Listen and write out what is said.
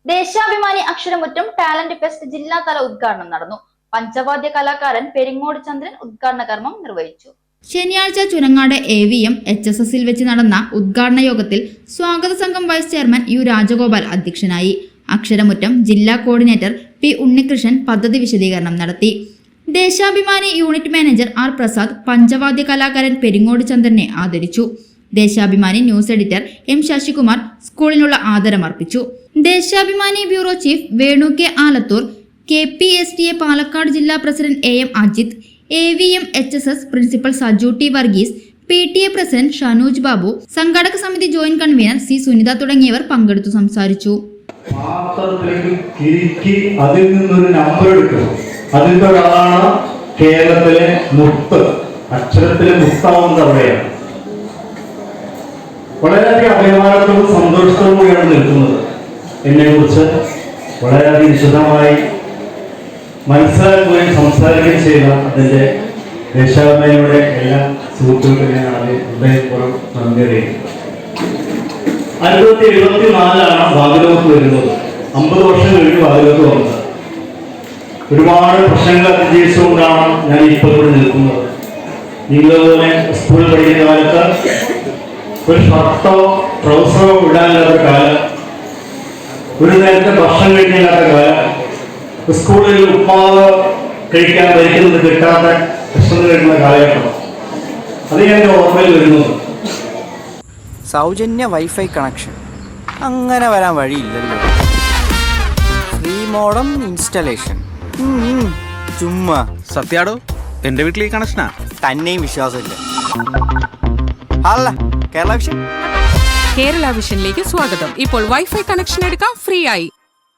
Deshabhimani അക്ഷരമുറ്റം talent fest ജില്ലാതല ഉദ്ഘാടനം നടന്നു. പഞ്ചവാദ്യ കലാകാരൻ പെരിങ്ങോട് ചന്ദ്രൻ ഉദ്ഘാടന കർമ്മം നിർവഹിച്ചു. ശനിയാഴ്ച ചുനങ്ങാട് AVM HSSൽ വെച്ച് നടന്ന ഉദ്ഘാടന യോഗത്തിൽ സ്വാഗത സംഘം വൈസ് ചെയർമാൻ U രാജഗോപാൽ അധ്യക്ഷനായി. അക്ഷരമുറ്റം ജില്ലാ കോർഡിനേറ്റർ P ഉണ്ണികൃഷ്ണൻ പദ്ധതി വിശദീകരണം നടത്തി. Deshabhimani unit manager R Prasad പഞ്ചവാദ്യ കലാകാരൻ പെരിങ്ങോട് ചന്ദ്രനെ ആദരിച്ചു. Deshabhimani news editor M Sasikumar സ്കൂളിനുള്ള ആദരമർപ്പിച്ചു. Deshabhimani bureau chief Venu K Alathur, KPSTA Palakkad ജില്ലാ president AM Ajith, AVM HSS principal Saju T Varghese, PTA president Shanooj Babu, സംഘാടക സമിതി ജോയിന്റ് കൺവീനർ C സുനിത തുടങ്ങിയവർ പങ്കെടുത്തു സംസാരിച്ചു. അതിൽ നിന്നൊരു നമ്പർ എടുക്കും. അതിന്റെ ഒരാളാണ് കേരളത്തിലെ മുത്ത്, അക്ഷരത്തിലെ മുത്താവുന്നത് അവിടെയാണ്. വളരെയധികം അഭിമാനത്തോടും സന്തോഷത്തോടും കൂടിയാണ് നിൽക്കുന്നത്. എന്നെ കുറിച്ച് വളരെയധികം വിശദമായി മനസ്സിലാക്കുകയും സംസാരിക്കുകയും ചെയ്ത അതിൻ്റെ ദേശാഭിമാനിയുടെ എല്ലാ സുഹൃത്തുക്കൾക്കും ഞാൻ ആദ്യം ഹൃദയപൂർവ്വം നന്ദി അറിയിക്കുന്നു. 1974 ഭാഗലോകത്ത് വരുന്നത്. 50 വർഷം കഴിഞ്ഞ് ഭാഗലോകത്ത് വന്നത്. ഒരുപാട് പ്രശ്നങ്ങൾ അതിജീവിച്ചുകൊണ്ടാണ് ഞാൻ ഇപ്പോൾ ഇവിടെ നിൽക്കുന്നത്. നിങ്ങളതുപോലെ സ്കൂളിൽ പഠിക്കുന്ന കാലത്ത് ഒരു ഷർട്ടോ ട്രൗസറോ ഇടാനില്ലാത്ത കാലം, ഒരു നേരത്തെ ഭക്ഷണം കഴിക്കാനില്ലാത്ത കാലം, സ്കൂളിൽ ഉപ്പാവ് കഴിക്കാൻ ഭരിക്കുന്നത് കിട്ടാത്ത പ്രശ്നം കഴിക്കുന്ന കാലഘട്ടം, അത് ഞാൻ ഓർമ്മയിൽ വരുന്നത്. സൗജന്യ വൈഫൈ കണക്ഷൻ അങ്ങനെ വരാൻ വഴിയില്ലല്ലോ. ഫ്രീ മോഡം ഇൻസ്റ്റലേഷൻ ചുമ്മാ. സത്യാടോ, എന്റെ വീട്ടിൽ ഈ കണക്ഷനാ. തന്നെയും വിശ്വാസമില്ല. അല്ല, കേരള വിഷൻ. കേരള വിഷനിലേക്ക് സ്വാഗതം. ഇപ്പോൾ വൈഫൈ കണക്ഷൻ എടുക്കാം ഫ്രീ ആയി.